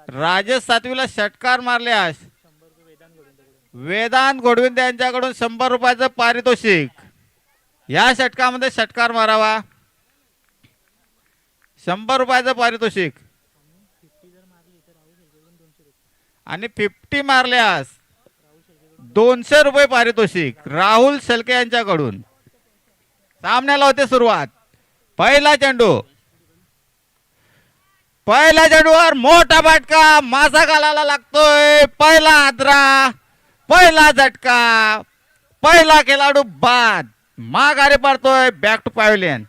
राजेश सातवीला षटकार मारल्यास वेदांत गोडविंदे यांच्याकडून 100 रुपयाचं पारितोषिक. या षटकामध्ये षटकार मारावा, 100 रुपयाचं पारितोषिक. आणि 50 मारल्यास 200 रुपये पारितोषिक राहुल शेलके यांच्याकडून. सामन्याला होते सुरुवात. पहिला चेंडूवर मोठा फटका, मासा घालायला लागतोय. पहिला हादरा, पहिला झटका, पहिला खेळाडू बाद. माघारी पडतोय. Back to pavilion.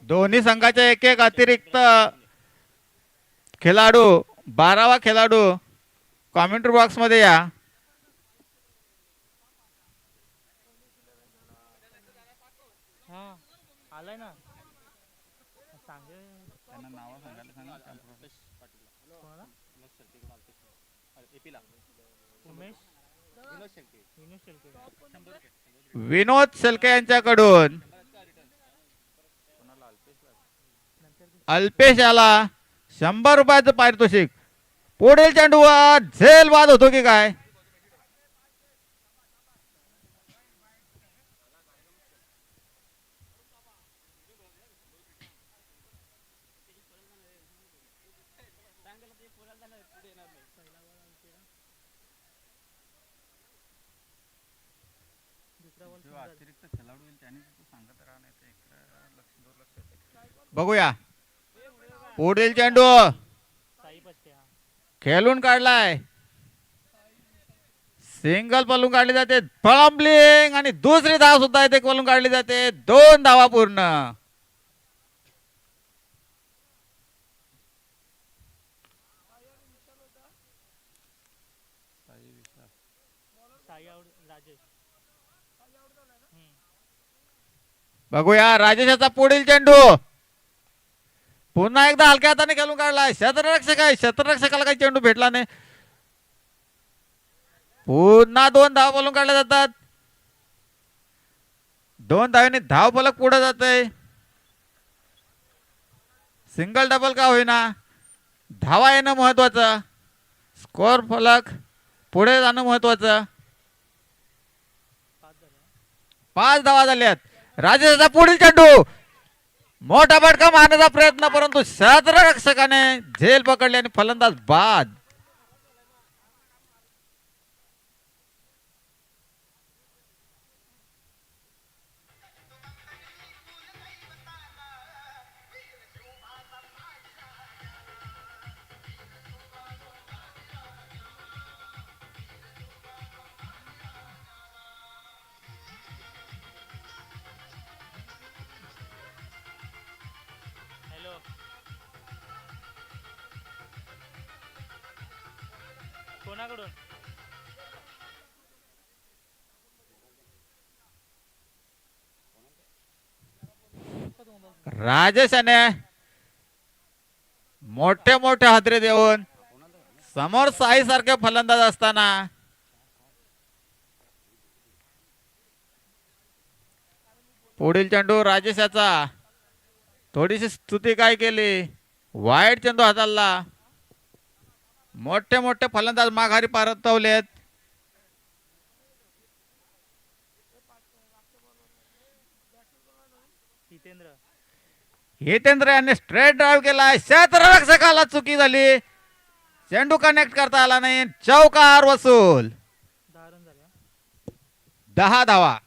दोन्ही संघाचे एक एक अतिरिक्त खेळाडू, 12वा खेळाडू कॉमेंट्री बॉक्स मध्ये या. विनोद शेलके यांच्याकडून अल्पेश याला 100 रुपयाचं पारितोषिक. पुढील चेंडूवर झेल बाद होतो की काय? बघूया. पुढील चेंडू खेळून काढलाय. सिंगल पलून काढली जाते. फळंबलिंग आणि दुसरी धाव सुद्धा इथे पलून काढली जाते. 2 धावा पूर्ण. बघूया राजेशाचा पुढील चेंडू. पुन्हा एकदा हलक्या हाताने खेळून काढलाय. क्षेत्ररक्षक आहे. क्षेत्ररक्षकाला काही चेंडू भेटला नाही. पुन्हा 2 धाव बोलून काढल्या जातात. 2 धावांनी धाव फलक पुढे जाते. सिंगल डबल का होईना, धावा येणं महत्वाचं. स्कोर फलक पुढे जाणं महत्वाचं. 5 धावा झाल्यात. राजेशचा पुढील चेंडू. मोठा फटका मारण्याचा प्रयत्न, परंतु क्षेत्ररक्षकाने झेल पकडली आणि फलंदाज बाद. कोणाकडून? राजेशाने मोठे मोठे हादरे देऊन समोर साई सारखे फलंदाज असताना पुढील चेंडू राजेशाचा. थोडीशी स्तुती काय केली. वाईट चेंडू हाताळला. मोठे मोठे फलंदाज माघारी परतवलेत. हितेंद्र यांनी स्ट्रेट ड्राइव्ह केलाय. क्षेत्ररक्षकाला चुकी झाली. चेंडू कनेक्ट करता आला नाही. चौकार वसूल. 10 धावा.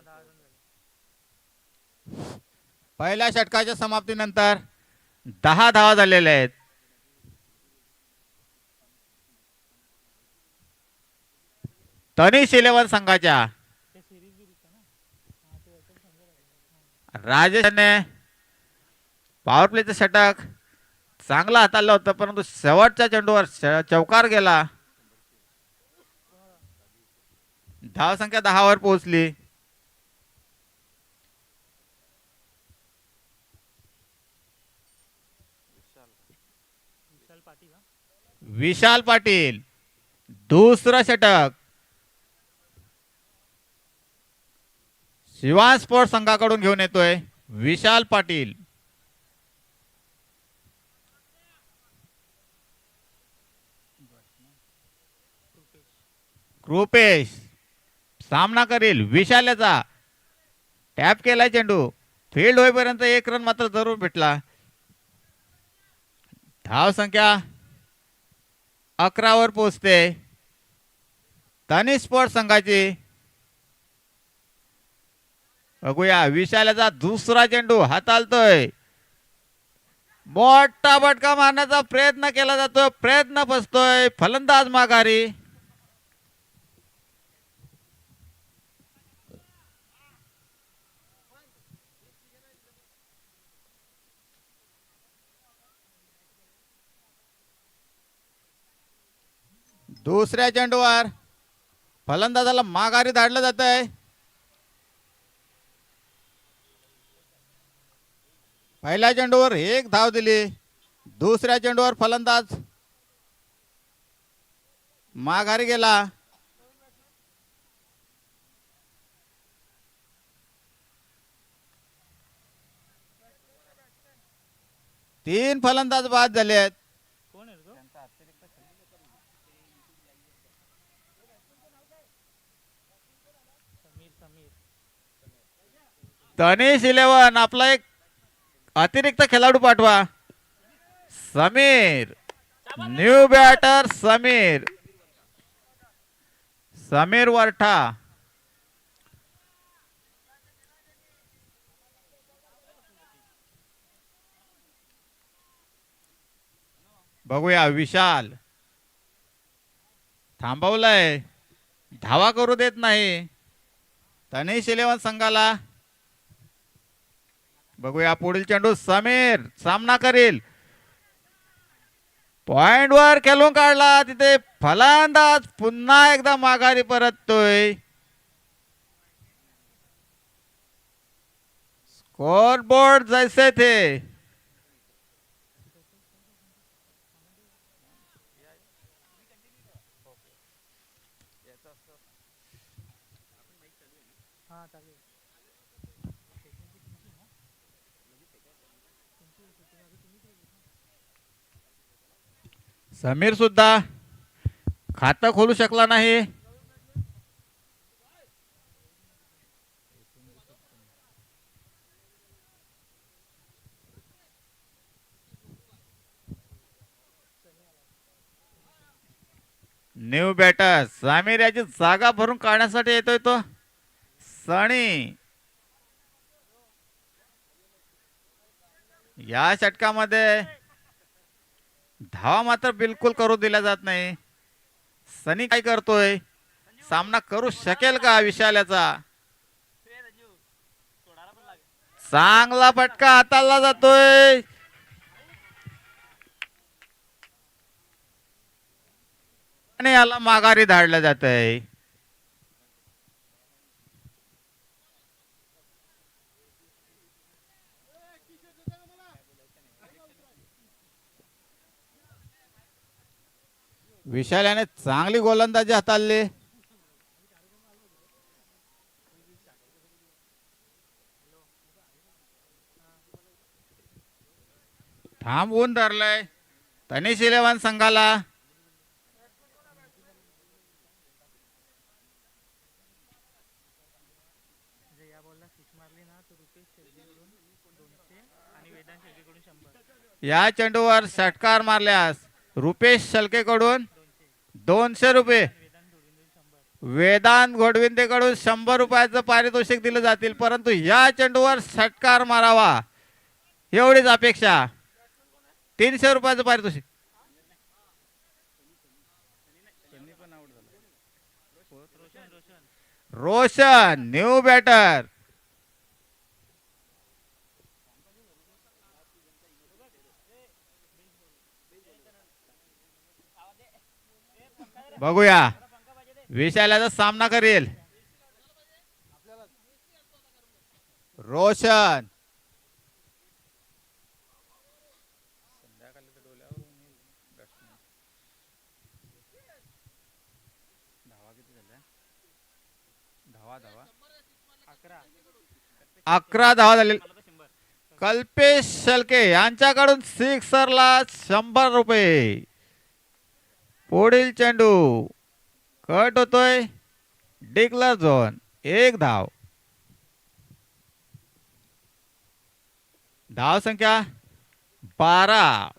10 रन झाले. पहिल्या षटकाच्या समाप्तीनंतर 10 धावा झालेल्या आहेत. तनिष 11 संघाच्या ते सिरीज बी दिसतं ना. हा ते असेल समजा. राजेशने पॉवर प्लेचं षटक चांगला हाताळलं होतं, परंतु शेवटच्या चेंडूवर चौकार गेला. धावसंख्या 10 वर पोहोचली. विशाल पाटील हा. विशाल पाटील दुसरं षटक शिवान स्पोर्ट्स संघाकडून घेऊन येतोय विशाल पाटील. कृपेश सामना करील. विशाल्याचा टॅप केलाय चेंडू. फील्ड होईपर्यंत 1 रन मात्र जरूर भेटला. धाव संख्या 11 वर पोहोचते तनिष स्पोर्ट्स संघाची. बघूया विशाल्याचा दुसरा चेंडू हाताळतोय. मोठा फटका मारण्याचा प्रयत्न केला जातोय. प्रयत्न फसतोय. फलंदाज माघारी. दुसऱ्या चेंडूवर फलंदाजाला माघारी धाडलं जात आहे. पहिल्या चेंडूवर 1 धाव दिली. दुसऱ्या चेंडूवर फलंदाज माघारी गेला. तीन फलंदाज बाद झालेत. कोण आहे रे तो? समीर समीर. तनिष 11 आपला एक अतिरिक्त खेळाडू पाठवा. Sameer new batter Sameer. समीर वरठा. बघूया विशाल थांबवलंय. धावा करू देत नाही तनिष 11 संघाला. बघूया पुढील चेंडू. समीर सामना करील. पॉइंट वर खेळून काढला. तिथे फलंदाज पुन्हा एकदा माघारी परततोय. स्कोर बोर्ड जैसे थे. हा चालेल. समीर सुद्धा खातं खोलू शकला नाही. न्यू बॅटर समीर याची जागा भरून काढण्यासाठी येतोय तो सणी. या षटकामध्ये धावा मात्र बिलकुल करू दिल्या जात नाही. सनी काय करतोय? सामना करू शकेल का विशाल्याचा? चांगला फटका हाताळला जातोय. आणि याला माघारी धाडलं जात आहे. विशाल याने चांगली गोलंदाजी हाताळली. थांबवून धरलंय तनिष 11 संघाला. जे या बॉलला सिक्स मारली ना तर रुपेश शेळकेकडून 200 आणि वेदांत शेळकेकडून 100. या चेंडूवर षटकार मारल्यास रुपेश शेळकेकडून 200 रुपये. वेदांत घोडविंदेकडून 100 रुपयाचं पारितोषिक दिलं जातील, परंतु या चेंडूवर षटकार मारावा एवढीच अपेक्षा. 300 रुपयाचं पारितोषिक. Roshan new batter. बघूया विशालाचा सामना करेल रोशन. अकरा 11 धावा झाले. कल्पेश शेळके यांच्याकडून सिक्सरला 100 रुपये. पुढील चेंडू कट होतोय. डिक्लर झोन 1 धाव. धाव संख्या 12.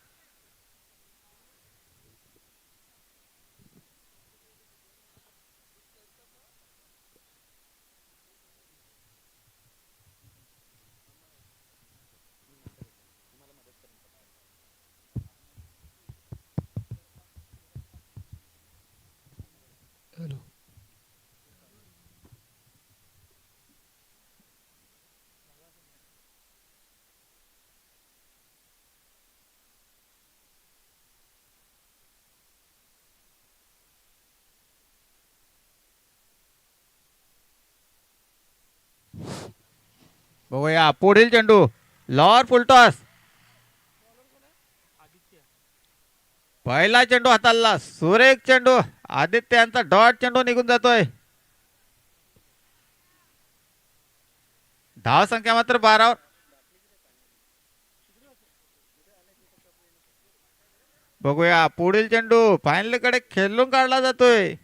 बघूया पुढील चेंडू लॉर फुलटॉस. आदित्य पहिला चेंडू हाताळला. सुरेख चेंडू. आदित्य यांचा डॉट चेंडू निघून जातोय. धाव संख्या मात्र 12. बघूया पुढील चेंडू फायनल कडे खेळून काढला जातोय.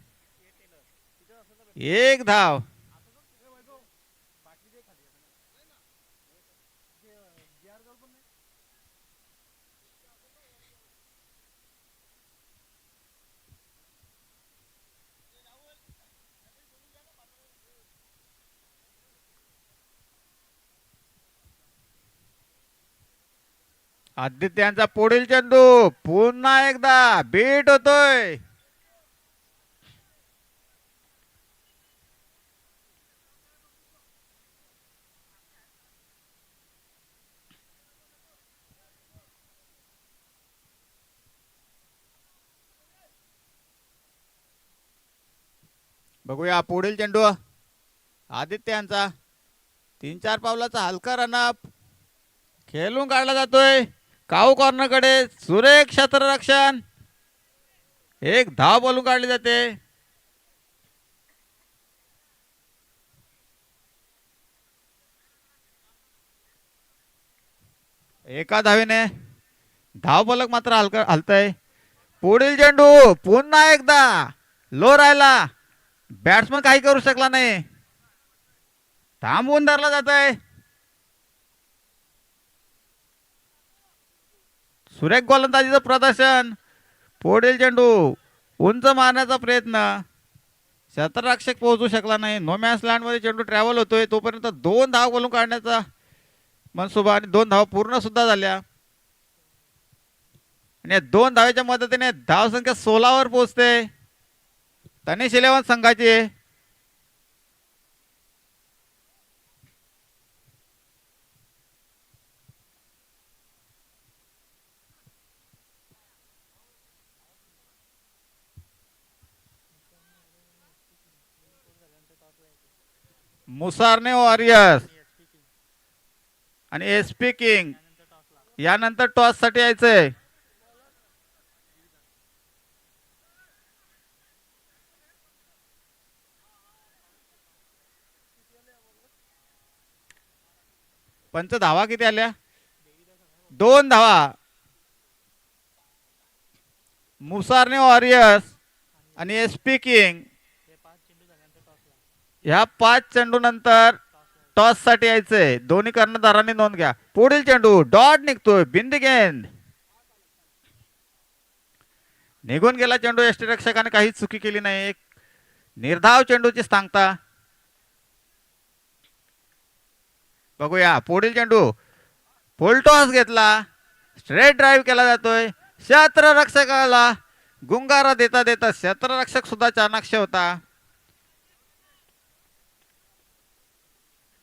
1 धाव. आदित्यांचा पुढील चेंडू पुन्हा एकदा बीट होतोय. बघूया पुढील चेंडू आदित्यांचा 3-4 पावलाचा हलका रनअप खेळून काढला जातोय. काऊ कॉर्नर कडे सुरेख क्षेत्ररक्षण. 1 धाव बोलून काढली जाते. एका धावेने धाव बोलक मात्र हलतय. पुढील चेंडू पुन्हा एकदा लो राहिला. बॅट्समन काही करू शकला नाही. थांबवून धरला जात आहे. सुरेख गोलंदाजीचं प्रदर्शन. पुढील चेंडू उंच मारण्याचा प्रयत्न. क्षेत्ररक्षक पोहोचू शकला नाही. नो मॅन्स लँड मध्ये चेंडू ट्रॅव्हल होतोय. तोपर्यंत 2 धाव बोलून काढण्याचा मनसुबा आणि 2 धाव पूर्ण सुद्धा झाल्या. आणि 2 धावेच्या मदतीने धाव संख्या 16 वर पोहोचते तनिष 11 संघाची. मुसारने वॉरियर्स आणि एसपी किंग यानंतर टॉस साठी यायचंय. पंच धावा किती आल्या? 2 धावा. मुसारने वॉरियर्स आणि एसपी किंग ह्या 5 चेंडू नंतर टॉस साठी यायचंय. दोन्ही कर्णधारांनी नोंद घ्या. पुढील चेंडू डॉट निघतोय. बिंदी गेंद निघून गेला चेंडू. यष्टीरक्षकाने काही चुकी केली नाही. निर्धाव चेंडूची सांगता. बघूया पुढील चेंडू. फुल टॉस घेतला, स्ट्रेट ड्राईव्ह केला जातोय. क्षेत्ररक्षकाला गुंगारा देता देता क्षेत्ररक्षक सुद्धा चाणाक्ष होता.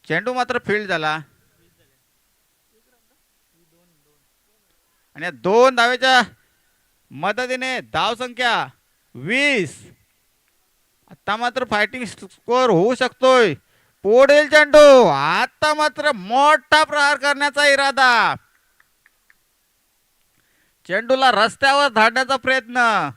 चेंडू मात्र फील्ड झाला आणि या 2 धावेच्या मदतीने धावसंख्या 20. आता मात्र फायटिंग स्कोर होऊ शकतोय. पुढील चेंडू. आता मात्र मोठा प्रहार करण्याचा इरादा. चेंडूला रस्त्यावर धाडण्याचा प्रयत्न.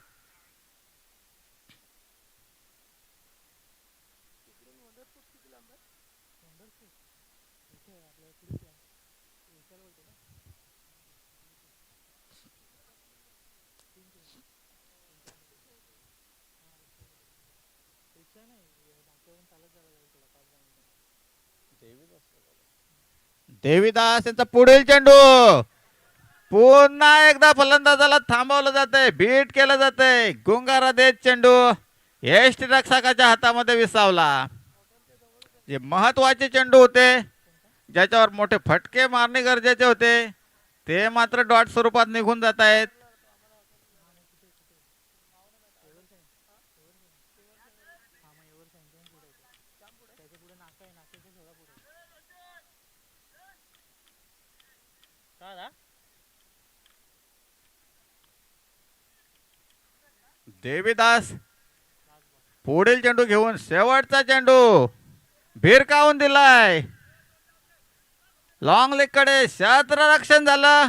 देवीदास यांचा पुढील चेंडू. पुन्हा एकदा फलंदाजाला थांबवलं जातंय, बीट केलं जातंय. गुंगारा देत चेंडू यष्टिरक्षकाच्या हातामध्ये विसावला. जे महत्वाचे चेंडू होते, ज्याच्यावर मोठे फटके मारणे गरजेचे होते, ते मात्र डॉट स्वरूपात निघून जात आहेत. देवीदास पुढील चेंडू घेऊन शेवटचा चेंडू भिरकावून दिलाय. लॉंग लेग कडे क्षेत्ररक्षण झालं.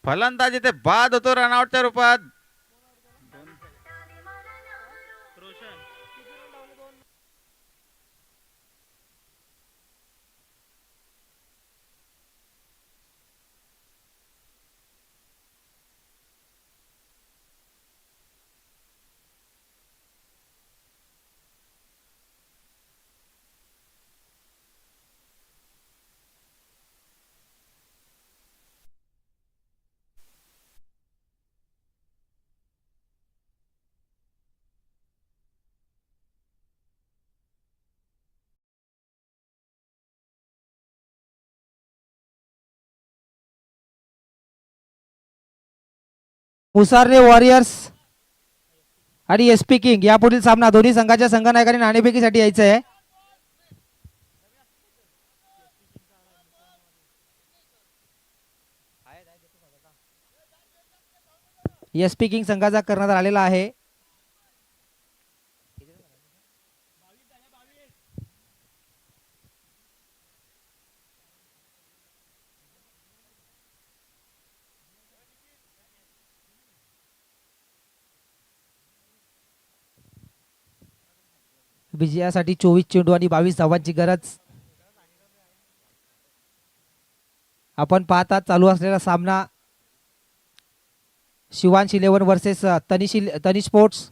फलंदाजी ते बाद होतो रनआउटच्या रूपात. मुसार्रे वॉरियर्स आणि एसपी किंग यापुढील सामना दोन्ही संघाच्या संघनायकांनी नाणेफेकीसाठी यायचं आहे. एसपी किंग संघाचा करण्यात आलेला आहे. विजयासाठी 24 चेंडू आणि 22 धावांची गरज. आपण पाहतात चालू असलेला सामना शिवांश 11 वर्सेस तनिष स्पोर्ट्स.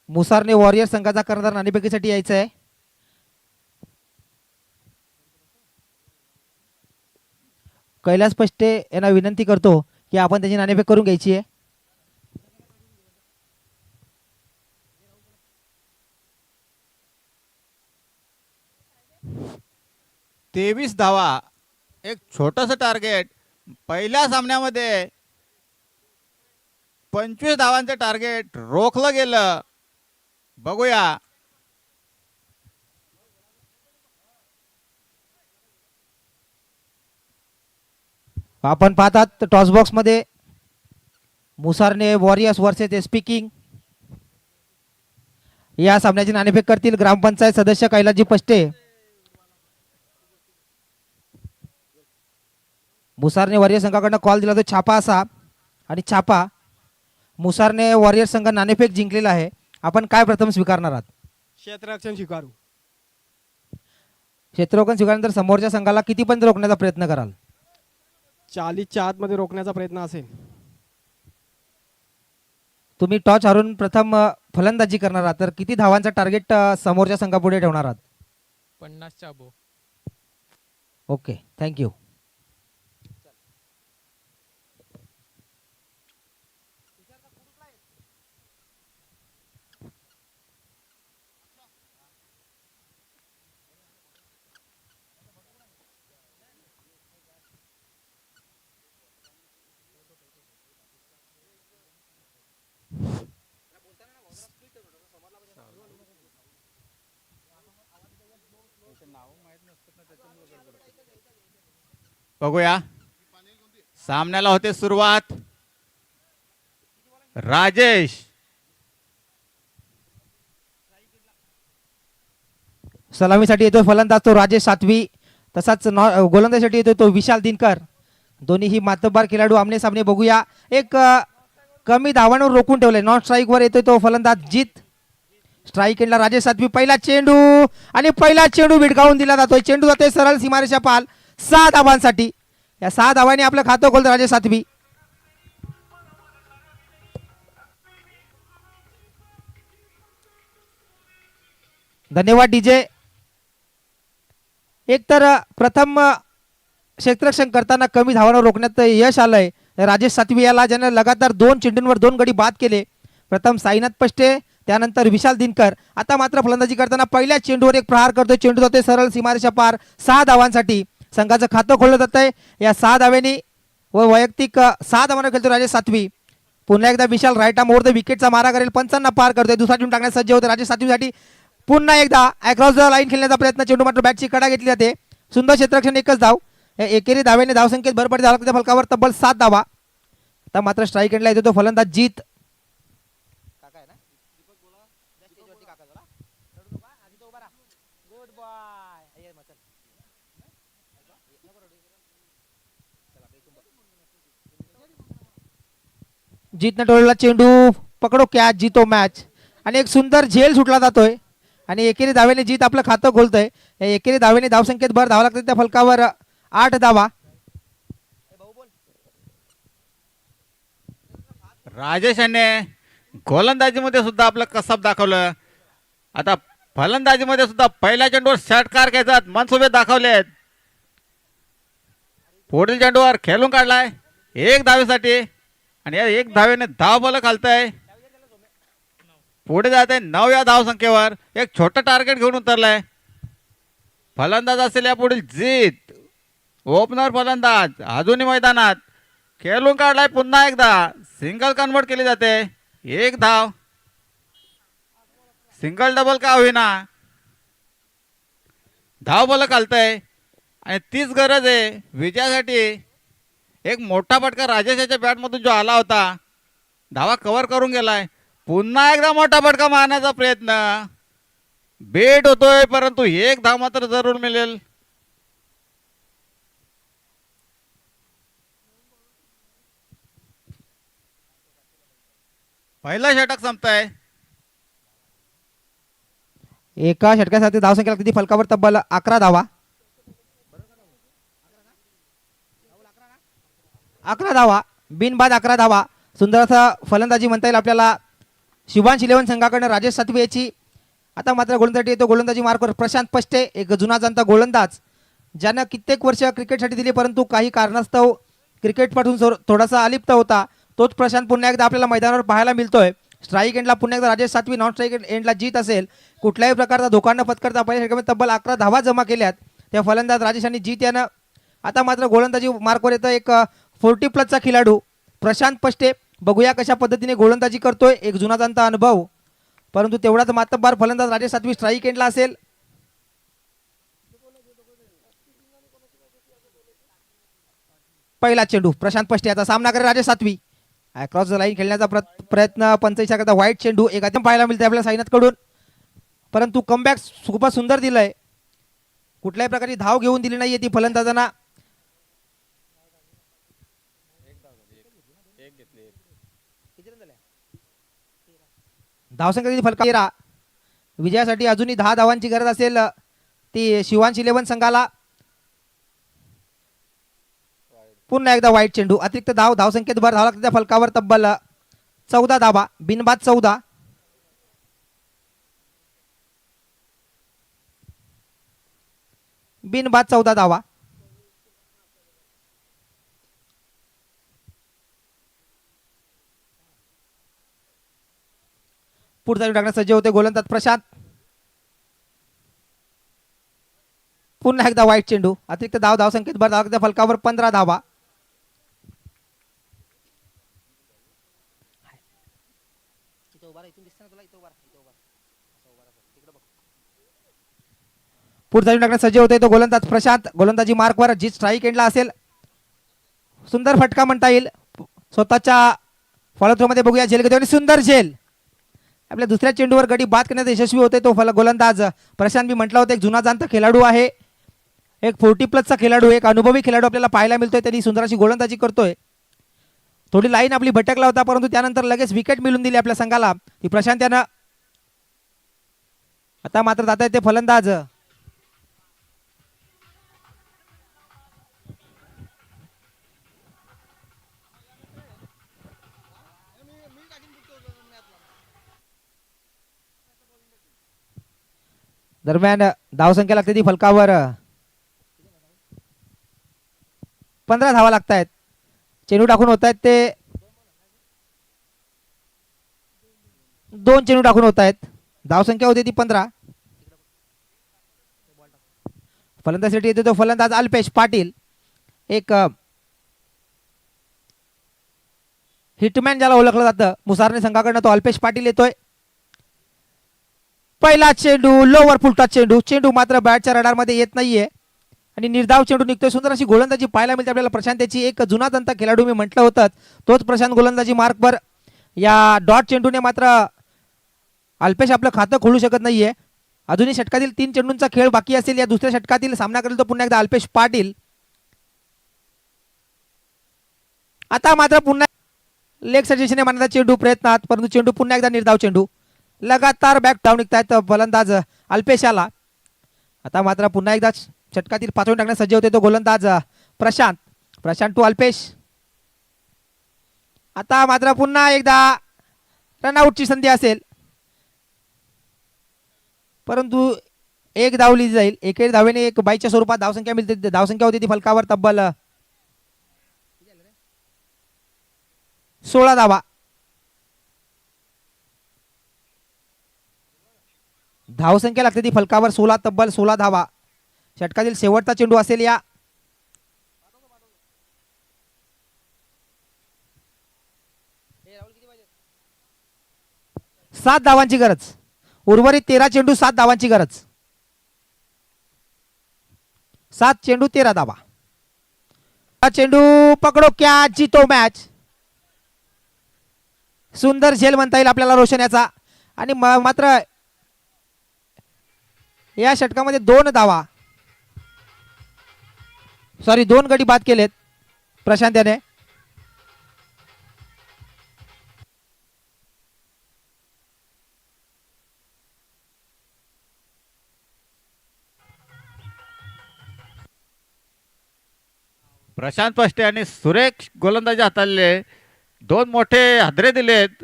मुसारने वॉरियर संघाचा कर्णधार नाणेफेकीसाठी यायचं आहे. कैलास पष्टे यांना विनंती करतो की आपण त्याची नाणेफेक करून घ्यायची आहे. तेवीस धावा, एक छोटस टार्गेट. पहिल्या सामन्यामध्ये 25 धावांचं टार्गेट रोखलं गेलं. बघूया आपण पाहतात टॉस बॉक्स मध्ये मुसारने वॉरियर्स वर्सेस एसपी किंग या सामन्याची नाणेफेक करतील ग्रामपंचायत सदस्य कैलासजी पष्टे. मुसारने वॉरियर संघाकडनं कॉल दिला तो छापा असा आणि छापा. मुसारने वॉरियर संघ नाणेफेक जिंकलेला आहे. आपण काय प्रथम स्वीकारणार आहात? क्षेत्ररक्षण स्वीकारू. क्षेत्ररक्षण स्वीकारल्यानंतर समोरच्या संघाला किती पर्यंत रोखण्याचा प्रयत्न कराल? 40च्या आतमध्ये रोखण्याचा प्रयत्न असेल. तुम्ही टॉस हारून प्रथम फलंदाजी करणार आहात तर किती धावांचा टार्गेट समोरच्या संघापुढे ठेवणार आहात? 50च्या अबो. Okay, thank you. बघूया, सामन्याला होते सुरुवात. राजेश सलामीसाठी येतोय फलंदाज तो राजेश सातवी, तसाच गोलंदाजीसाठी येतोय तो विशाल दिनकर. दोन्हीही मातब्बार खेळाडू आमने सामने. बघूया, एक कमी धावांवर रोखून ठेवलंय. नॉन स्ट्राईक वर येतोय तो फलंदाज जीत. स्ट्राईक एंडला राजेश सातवी. पहिला चेंडू आणि पहिला चेंडू भिडकावून दिला जातोय. चेंडू जातोय सरळ सीमारेषा पाल 6 धावांसाठी. या 6 धावांनी आपलं खातं खोलतं राजेश सातवी. धन्यवाद डीजे. एक तर प्रथम क्षेत्ररक्षण करताना कमी धावांवर रोखण्यात यश आलंय राजेश सातवी याला, ज्याने लगातार 2 चेंडूंवर 2 गडी बाद केले. प्रथम साईनाथ पष्टे, त्यानंतर विशाल दिनकर. आता मात्र फलंदाजी करताना पहिल्या चेंडूवर एक प्रहार करतोय. चेंडू जातोय सरळ सीमारेषा पार 6 धावांसाठी. संघाचं खातं खोललं जात आहे या 6 धाव्यांनी व वैयक्तिक 6 धावांवर खेळतो राजेश सातवी. पुन्हा एकदा विशाल राईट आर्म ओव्हर द विकेटचा मारा करेल. 55 पार करतोय. दुसरा चेंडू टाकण्यास सज्ज होते राजेश सातवीसाठी. पुन्हा एकदा अक्रॉस द लाईन खेळण्याचा प्रयत्न. चेंडू मात्र बॅटची कडा घेतली जाते. सुंदर क्षेत्ररक्षण, एकच धाव. एकेरी धावेने धावसंख्येत भर पडते. धावसंख्येच्या फलकावर तब्बल 7 धावा. आता मात्र स्ट्राईक एंडला येतो तो फलंदाज जीत. जीतनं टोळला चेंडू, पकडो कॅच, जीतो मॅच. आणि एक सुंदर झेल सुटला जातोय आणि एकेरी धावेने जीत आपलं खातं खोलतोय. एकेरी धावेने धावसंख्येत भर धावा लागते त्या फलकावर 8 धावा. राजेशाने गोलंदाजीमध्ये सुद्धा आपलं कसब दाखवलं. आता फलंदाजीमध्ये सुद्धा पहिल्या चेंडूवर षटकार घ्यायचा मनसुबे दाखवलेत. पुढील चेंडूवर खेळून काढलाय 1 धावेसाठी आणि या 1 धावेने धाव बल घालताय. पुढे जात आहे 9व्या धावसंख्येवर. एक छोटं टार्गेट घेऊन उतरलाय. फलंदाज असेल या पुढील जीत. ओपनर फलंदाज अजूनही मैदानात. खेळून काढलाय पुन्हा एकदा. सिंगल कन्वर्ट केली जाते. 1 धाव. सिंगल डबल का होईना धाव बल घालतंय आणि तीच गरज आहे विजयासाठी. एक मोठा फटका राजेशाच्या बॅटमधून जो आला होता, धावा कव्हर करून गेलाय. पुन्हा एकदा मोठा फटका मारण्याचा प्रयत्न. बेट होतोय परंतु 1 धाव मात्र जरूर मिळेल. पहिला षटक संपताय. एका षटकासाठी धावसंख्या लागते ती फलकावर तब्बल 11 धावा. 11 धावा, बिनबाद 11 धावा. सुंदर असा फलंदाजी म्हणता येईल आपल्याला शिवांश इलेव्हन संघाकडनं राजेश सातवी याची. आता मात्र गोलंदाजी येतो गोलंदाजी मार्कवर प्रशांत पष्टे, एक जुना जाणता गोलंदाज ज्यानं कित्येक वर्ष क्रिकेटसाठी दिली, परंतु काही कारणास्तव क्रिकेटपासून थोडासा अलिप्त होता. तोच प्रशांत पुन्हा एकदा आपल्याला मैदानावर पाहायला मिळतोय. स्ट्राईक एंडला पुन्हा एकदा राजेश सातवी, नॉन स्ट्राईक एंडला जीत असेल. कुठल्याही प्रकारचा धोका न पत्करता पहिल्या षटकामध्ये तब्बल 11 धावा जमा केल्यात त्या फलंदाज राजेश आणि जीत यानं. आता मात्र गोलंदाजी मार्कवर येतं एक 40+ खेळाडू प्रशांत पष्टे. बघूया कशा पद्धतीने गोलंदाजी करतोय. एक जुना जाणता अनुभव, परंतु तेवढाच मातब्बार फलंदाज राजेश सातवी स्ट्राईक एंडला असेल. पहिला चेंडू प्रशांत पष्टे, आता सामना करेल राजेश सातवी. क्रॉस द लाईन खेळण्याचा प्रयत्न 45 करता वाईट चेंडू एक अत्यंत पाहायला मिळते आपल्या साईनाथ कडून, परंतु कमबॅक खूपच सुंदर दिलंय. कुठल्याही प्रकारची धाव घेऊन दिली नाहीये ती फलंदाजांना. धावसंख्या फलका 13. विजयासाठी अजूनही 10 धावांची गरज असेल ती शिवांश इलेव्हन संघाला. पुन्हा एकदा वाईट चेंडू, अतिरिक्त धावसंख्येत भर धावा लागते त्या फलकावर तब्बल 14 धावा, बिनबाद 14. बिनबाद 14 धावा. पुढचा चेंडू टाकण्यास सज्ज होते गोलंदाज प्रशांत. पुन्हा एकदा वाईट चेंडू. अतिरिक्त धाव संकेत भर धाव फलकावर 15 धावा. पुढचा चेंडू टाकण्यास सज्ज होते तो गोलंदाज प्रशांत. गोलंदाजी मार्कवर जी स्ट्राईक एंडला असेल. सुंदर फटका म्हणता येईल. स्वतःच्या फॉलो थ्रो मध्ये बघूया झेल घेतो आणि सुंदर झेल. आपल्या दुसऱ्या चेंडूवर गडी बाद करण्यात यशस्वी होते तो गोलंदाज प्रशांत. मी म्हटलं होतं एक जुना जाणता खेळाडू आहे, एक 40+ खेळाडू, एक अनुभवी खेळाडू आपल्याला पाहायला मिळतोय. त्यांनी सुंदर अशी गोलंदाजी करतोय. थोडी लाईन आपली भटकला होता परंतु त्यानंतर लगेच विकेट मिळून दिली आपल्या संघाला ही प्रशांत यानं. आता मात्र जाता येते फलंदाज दरम्यान धावसंख्या लागते ती फलकावर 15 धावा लागत आहेत. चेंडू टाकून होत आहेत ते 2 चेंडू टाकून होत आहेत. धावसंख्या होती ती 15. फलंदाजीसाठी येतो तो फलंदाज अल्पेश पाटील. एक हिटमॅन ज्याला ओळखलं जातं मुसारने संघाकडनं तो अल्पेश पाटील येतोय. पहिला चेंडू लोवर फुलटा चेंडू. चेंडू मात्र बॅटच्या रडारमध्ये येत नाहीये आणि निर्धाव चेंडू निघतोय. सुंदर अशी गोलंदाजी पाहायला मिळते आपल्याला प्रशांत याची. एक जुना दंत खेळाडू मी म्हटलं होतं तोच प्रशांत गोलंदाजी मार्कवर. या डॉट चेंडूने मात्र अल्पेश आपलं खातं खोलू शकत नाहीये. अजूनही षटकातील 3 चेंडूंचा खेळ बाकी असेल. या दुसऱ्या षटकातील सामना करेल तो पुन्हा एकदा अल्पेश पाटील. आता मात्र पुन्हा लेग सजेशने मारण्याचा चेंडू प्रयत्नात परंतु चेंडू पुन्हा एकदा निर्धाव चेंडू. लगातार बॅक डाऊन निघतायत फलंदाज अल्पेशाला. आता मात्र पुन्हा एकदा षटकातील 5 टाकण्यास सज्ज होते तो गोलंदाज प्रशांत. प्रशांत टू अल्पेश. आता मात्र पुन्हा एकदा रनआउटची संधी असेल परंतु एक धाव लिहिली जाईल. एकेरी धावेने एक बाईच्या स्वरूपात धावसंख्या मिळते. धावसंख्या होती ती फलकावर तब्बल 16 धावा. धावसंख्या लागते ती फलकावर तब्बल 16 धावा. षटकातील शेवटचा चेंडू असेल या. सात धावांची गरज. उर्वरित 13 चेंडू 7 धावांची गरज. 7 चेंडू 13 धावा. हा चेंडू पकडो क्या जीतो मॅच. सुंदर झेल म्हणता येईल आपल्याला रोशन याचा. आणि मात्र या षटकामध्ये 2 धावा 2 गडी बाद केलेत प्रशांत याने. प्रशांत पष्टे यांनी सुरेख गोलंदाजी हाताळले. 2 मोठे हादरे दिलेत.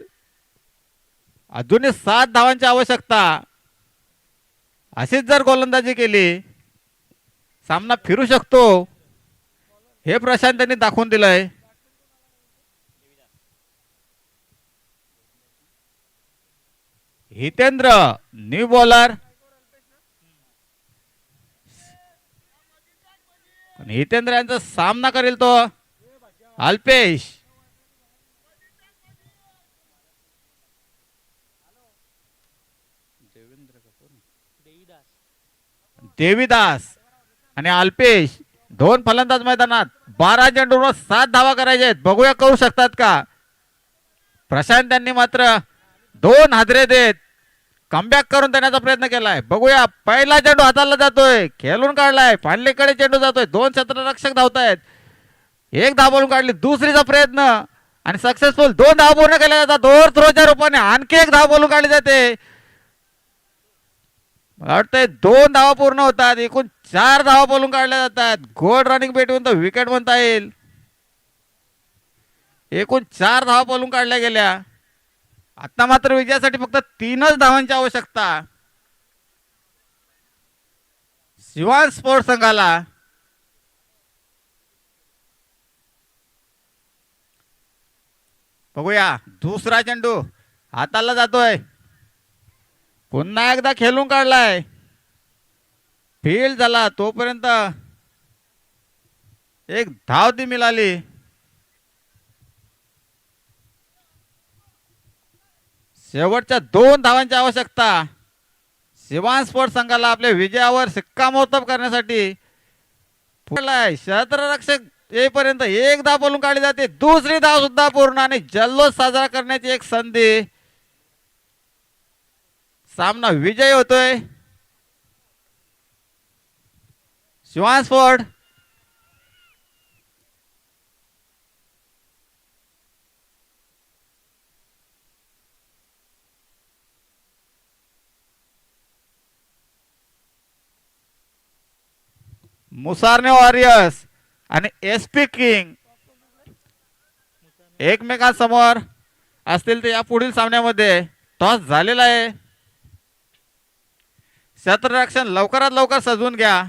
अजूनही 7 धावांची आवश्यकता. अशीच जर गोलंदाजी केली सामना फिरू शकतो हे प्रशांत यांनी दाखवून दिलंय. Hitendra new bowler. हितेंद्र यांचा सामना करेल तो अल्पेश. देवीदास आणि अल्पेश 2 फलंदाज मैदानात. 12 चेंडूवर 7 धावा करायचे आहेत. बघूया करू शकतात का. प्रशांत यांनी मात्र 2 हादरे देत कमबॅक करून देण्याचा प्रयत्न केलाय. बघूया पहिला चेंडू हाताला जातोय. खेळून काढलाय. फांडलीकडे चेंडू जातोय. 2 क्षेत्ररक्षक धावतायत. 1 धाव बोलून काढली. दुसरीचा प्रयत्न आणि सक्सेसफुल. 2 धाव पूर्ण केल्या जातात. ओव्हर थ्रोच्या रूपाने आणखी 1 धाव बोलून काढली जाते. वाटतंय 2 धावा पूर्ण होतात. एकूण 4 धावा बोलून काढल्या जातात. गोड रनिंग भेटून तर विकेट म्हणता येईल. एकूण 4 धावा बोलून काढल्या गेल्या. आता मात्र विजयासाठी फक्त 3च धावांची आवश्यकता. शिवान स्पोर्ट्स संघाला बघूया दुसरा चेंडू हाताला जातोय, पुन्हा एकदा खेळून काढलाय, फील्ड झाला तोपर्यंत एक धाव ती मिळाली. शेवटच्या 2 धावांची आवश्यकता शिवान स्पोर्ट्स संघाला आपल्या विजयावर शिक्कामोर्तब करण्यासाठी. क्षेत्ररक्षक येईपर्यंत एक धाव बोलून काढली जाते, दुसरी धाव सुद्धा पूर्ण आणि जल्लोष साजरा करण्याची एक संधी. सामना विजयी होतोय शिवान स्पोर्ट. मुसारने वॉरियर्स आणि एसपी किंग एकमेकांसमोर असतील तर या पुढील सामन्यामध्ये टॉस झालेला आहे. क्षेत्ररक्षण लवकरात लवकर सजवून घ्या.